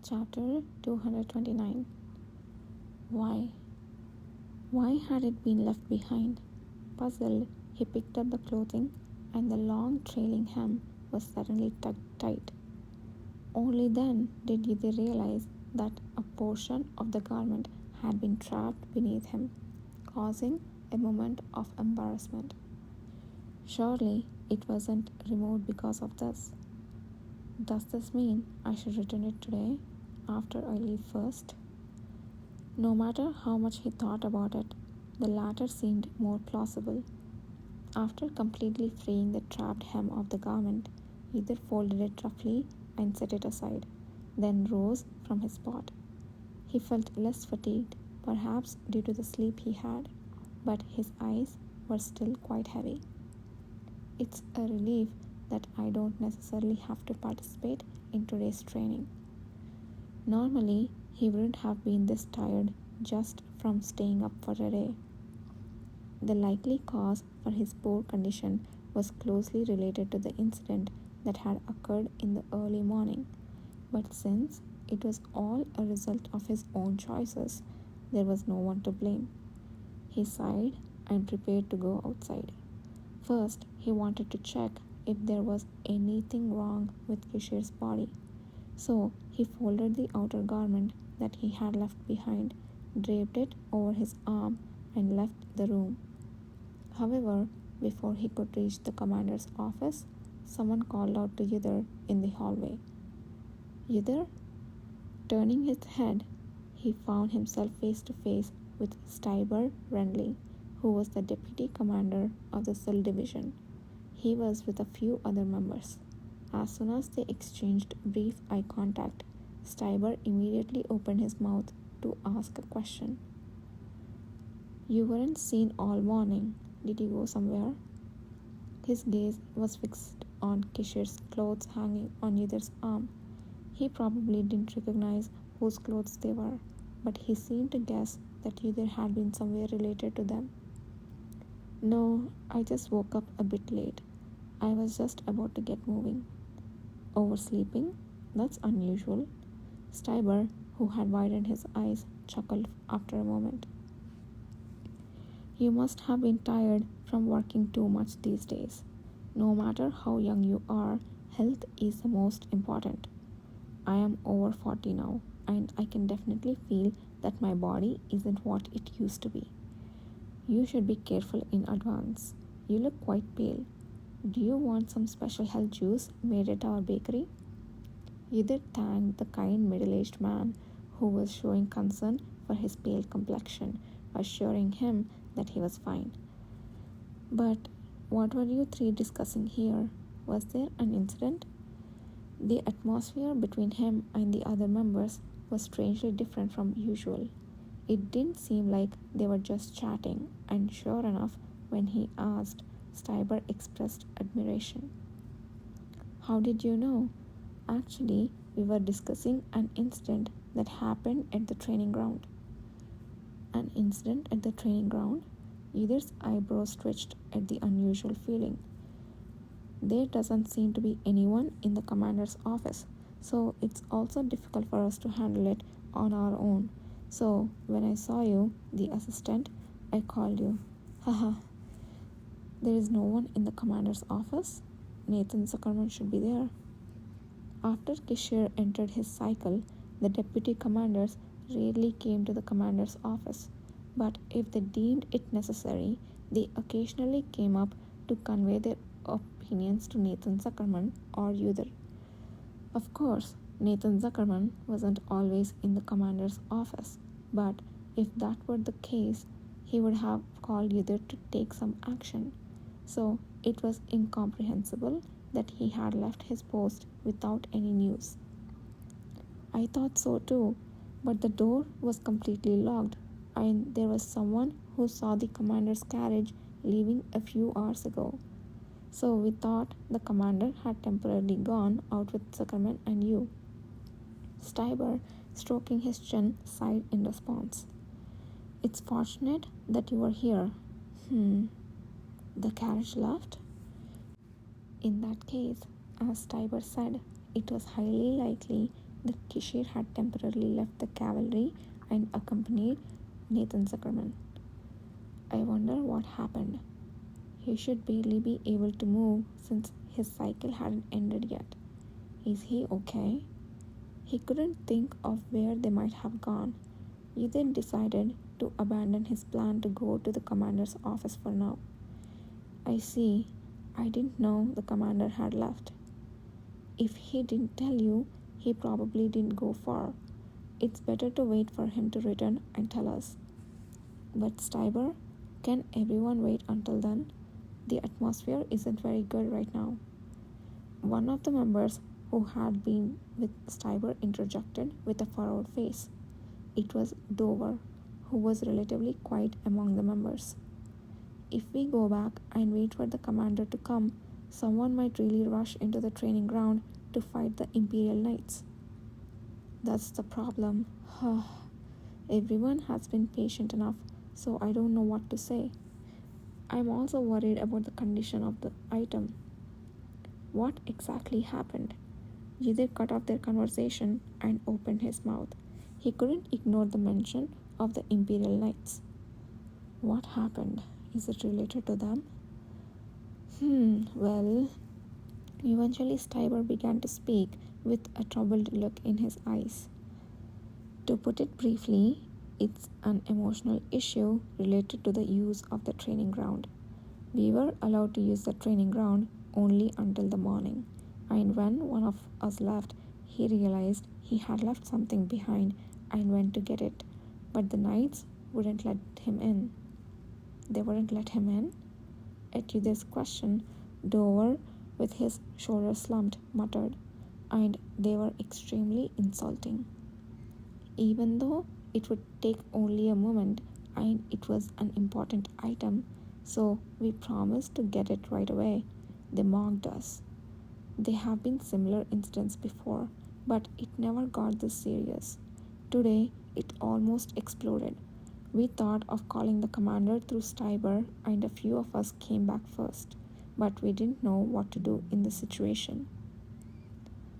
Chapter 229. Why? Why had it been left behind? Puzzled, he picked up the clothing, and the long trailing hem was suddenly tucked tight. Only then did he realize that a portion of the garment had been trapped beneath him, causing a moment of embarrassment. Surely it wasn't removed because of this. Does this mean I should return it today, after I leave first? No matter how much he thought about it, the latter seemed more plausible. After completely freeing the trapped hem of the garment, Either folded it roughly and set it aside, then rose from his spot. He felt less fatigued, perhaps due to the sleep he had, but his eyes were still quite heavy. It's a relief that I don't necessarily have to participate in today's training. Normally, he wouldn't have been this tired just from staying up for a day. The likely cause for his poor condition was closely related to the incident that had occurred in the early morning, but since it was all a result of his own choices, there was no one to blame. He sighed and prepared to go outside. First, he wanted to check if there was anything wrong with Kishir's body. So he folded the outer garment that he had left behind, draped it over his arm, and left the room. However, before he could reach the commander's office, someone called out to Yudhir in the hallway. Yudhir? Turning his head, he found himself face to face with Steiber Renly, who was the deputy commander of the Cell Division. He was with a few other members. As soon as they exchanged brief eye contact, Steiber immediately opened his mouth to ask a question. You weren't seen all morning. Did you go somewhere? His gaze was fixed on Kishir's clothes hanging on Yudhir's arm. He probably didn't recognize whose clothes they were, but he seemed to guess that Yudhir had been somewhere related to them. No, I just woke up a bit late. I was just about to get moving. Oversleeping? That's unusual. Steiber, who had widened his eyes, chuckled after a moment. You must have been tired from working too much these days. No matter how young you are, health is the most important. I am over 40 now, and I can definitely feel that my body isn't what it used to be. You should be careful in advance. You look quite pale. Do you want some special health juice made at our bakery? Yudhir thanked the kind middle-aged man who was showing concern for his pale complexion, assuring him that he was fine. But what were you three discussing here? Was there an incident? The atmosphere between him and the other members was strangely different from usual. It didn't seem like they were just chatting, and sure enough, when he asked, Steiber expressed admiration. How did you know? Actually, we were discussing an incident that happened at the training ground. An incident at the training ground? Yudhir's eyebrows twitched at the unusual feeling. There doesn't seem to be anyone in the commander's office, so it's also difficult for us to handle it on our own. So, when I saw you, the assistant, I called you. Haha. There is no one in the commander's office? Nathan Zuckerman should be there. After Kishir entered his cycle, the deputy commanders rarely came to the commander's office, but if they deemed it necessary, they occasionally came up to convey their opinions to Nathan Zuckerman or Yudhir. Of course, Nathan Zuckerman wasn't always in the commander's office, but if that were the case, he would have called Yudhir to take some action. So it was incomprehensible that he had left his post without any news. I thought so too, but the door was completely locked, and there was someone who saw the commander's carriage leaving a few hours ago. So we thought the commander had temporarily gone out with Zuckerman and you. Steiber, stroking his chin, sighed in response. It's fortunate that you were here. The carriage left? In that case, as Steiber said, it was highly likely that Kishir had temporarily left the cavalry and accompanied Nathan Zuckerman. I wonder what happened. He should barely be able to move since his cycle hadn't ended yet. Is he okay? He couldn't think of where they might have gone. He then decided to abandon his plan to go to the commander's office for now. I see. I didn't know the commander had left. If he didn't tell you, he probably didn't go far. It's better to wait for him to return and tell us. But Stiber, can everyone wait until then? The atmosphere isn't very good right now. One of the members who had been with Stiber interjected with a furrowed face. It was Dover, who was relatively quiet among the members. If we go back and wait for the commander to come, someone might really rush into the training ground to fight the Imperial Knights. That's the problem. Everyone has been patient enough, so I don't know what to say. I'm also worried about the condition of the item. What exactly happened? Yidhir cut off their conversation and opened his mouth. He couldn't ignore the mention of the Imperial Knights. What happened? Is it related to them? Well, eventually Stiber began to speak with a troubled look in his eyes. To put it briefly, it's an emotional issue related to the use of the training ground. We were allowed to use the training ground only until the morning, and when one of us left, he realized he had left something behind and went to get it, but the knights wouldn't let him in. They wouldn't let him in? At Yudhir's question, Dover, with his shoulders slumped, muttered, and they were extremely insulting. Even though it would take only a moment and it was an important item, so we promised to get it right away, they mocked us. There have been similar incidents before, but it never got this serious. Today, it almost exploded. We thought of calling the commander through Stiber, and a few of us came back first, but we didn't know what to do in the situation.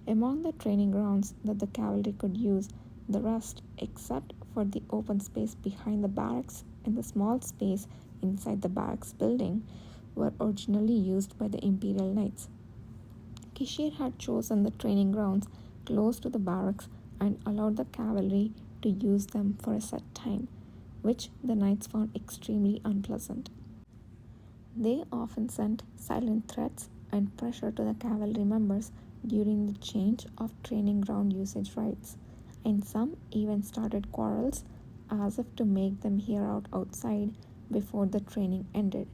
Among the training grounds that the cavalry could use, the rest, except for the open space behind the barracks and the small space inside the barracks building, were originally used by the Imperial Knights. Kishir had chosen the training grounds close to the barracks and allowed the cavalry to use them for a set time, which the knights found extremely unpleasant. They often sent silent threats and pressure to the cavalry members during the change of training ground usage rights, and some even started quarrels as if to make them hear out outside before the training ended.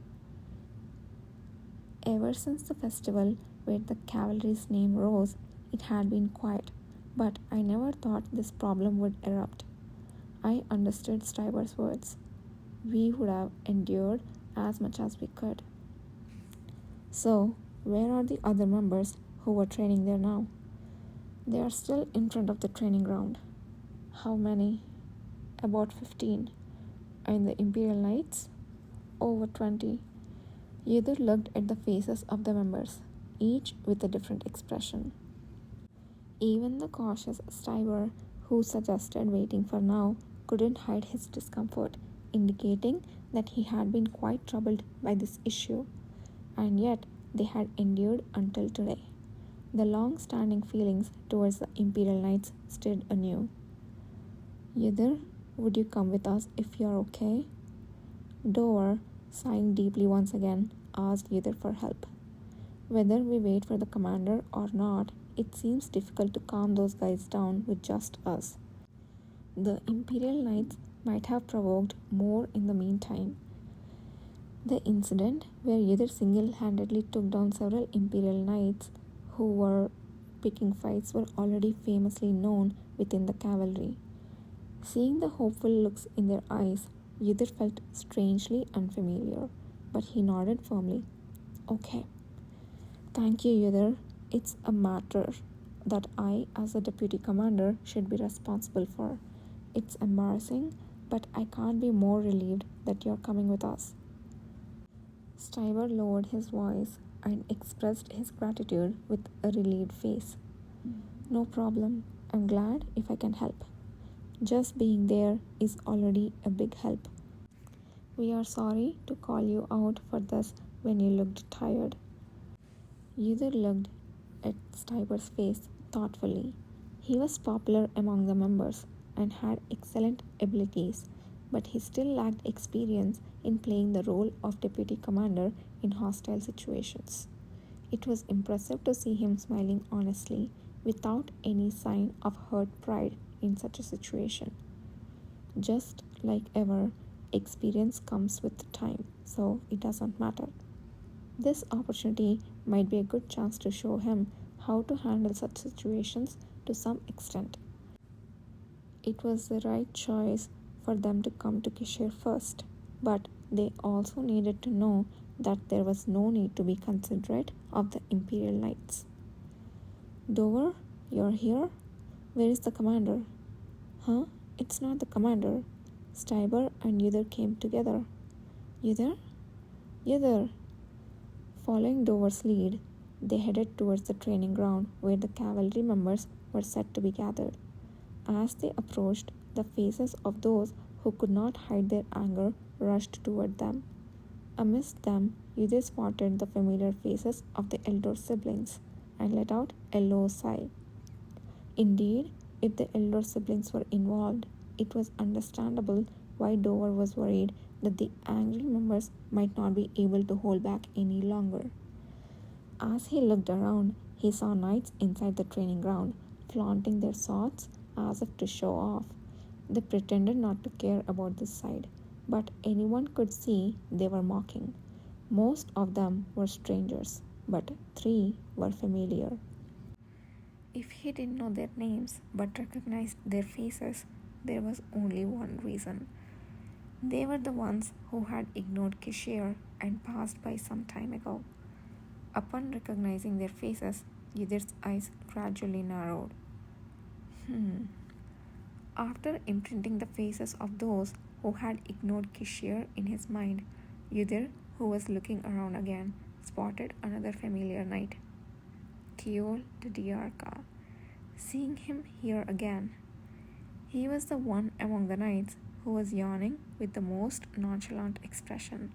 Ever since the festival where the cavalry's name rose, it had been quiet, but I never thought this problem would erupt. I understood Stiber's words. We would have endured as much as we could. So, where are the other members who were training there now? They are still in front of the training ground. How many? About 15. And the Imperial Knights? Over 20. Yudhir looked at the faces of the members, each with a different expression. Even the cautious Stiber, who suggested waiting for now, couldn't hide his discomfort, indicating that he had been quite troubled by this issue. And yet, they had endured until today. The long-standing feelings towards the Imperial Knights stirred anew. Yudhir, would you come with us if you're okay? Dover, sighing deeply once again, asked Yudhir for help. Whether we wait for the commander or not, it seems difficult to calm those guys down with just us. The Imperial Knights might have provoked more in the meantime. The incident where Yudhir single-handedly took down several Imperial Knights who were picking fights were already famously known within the cavalry. Seeing the hopeful looks in their eyes, Yudhir felt strangely unfamiliar, but he nodded firmly. Okay. Thank you, Yudhir. It's a matter that I, as a deputy commander, should be responsible for. It's embarrassing, but I can't be more relieved that you're coming with us. Stiber lowered his voice and expressed his gratitude with a relieved face. No problem. I'm glad if I can help. Just being there is already a big help. We are sorry to call you out for this when you looked tired. User looked at Stiber's face thoughtfully. He was popular among the members and had excellent abilities, but he still lacked experience in playing the role of deputy commander in hostile situations. It was impressive to see him smiling honestly, without any sign of hurt pride in such a situation. Just like ever, experience comes with time, so it doesn't matter. This opportunity might be a good chance to show him how to handle such situations to some extent. It was the right choice for them to come to Kishir first, but they also needed to know that there was no need to be considerate of the Imperial Knights. Dover, you're here? Where is the commander? Huh? It's not the commander. Stiber and Uther came together. Uther? Uther! Following Dover's lead, they headed towards the training ground where the cavalry members were set to be gathered. As they approached, the faces of those who could not hide their anger rushed toward them. Amidst them, Uther spotted the familiar faces of the elder siblings and let out a low sigh. Indeed, if the elder siblings were involved, it was understandable why Dover was worried that the angry members might not be able to hold back any longer. As he looked around, he saw knights inside the training ground, flaunting their swords as if to show off. They pretended not to care about this side, but anyone could see they were mocking. Most of them were strangers, but 3 were familiar. If he didn't know their names but recognized their faces, there was only one reason. They were the ones who had ignored Kishir and passed by some time ago. Upon recognizing their faces, Yidhir's eyes gradually narrowed. After imprinting the faces of those who had ignored Kishir in his mind, Yidhir, who was looking around again, spotted another familiar knight, Keol the Diarca. Seeing him here again, he was the one among the knights who was yawning with the most nonchalant expression.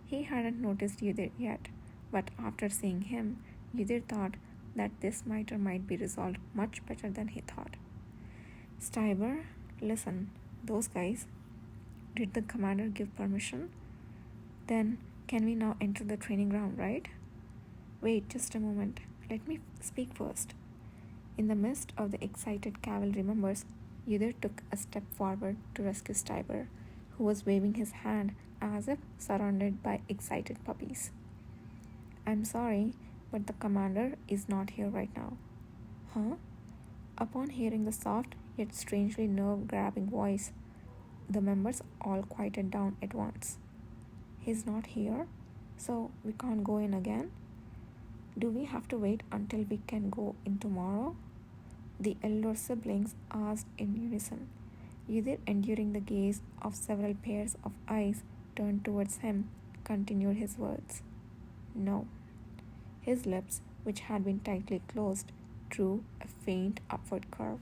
He hadn't noticed Yidhir yet, but after seeing him, Yidhir thought that this matter might be resolved much better than he thought. Stiber, listen, those guys. Did the commander give permission? Then can we now enter the training ground, right? Wait just a moment. Let me speak first. In the midst of the excited cavalry members, Yudhir took a step forward to rescue Stiber, who was waving his hand as if surrounded by excited puppies. I'm sorry, but the commander is not here right now. Huh? Upon hearing the soft yet strangely nerve-grabbing voice, the members all quieted down at once. He's not here? So we can't go in again? Do we have to wait until we can go in tomorrow? The elder siblings asked in unison. Yudhir, enduring the gaze of several pairs of eyes turned towards him, continued his words. No. His lips, which had been tightly closed, drew a faint upward curve.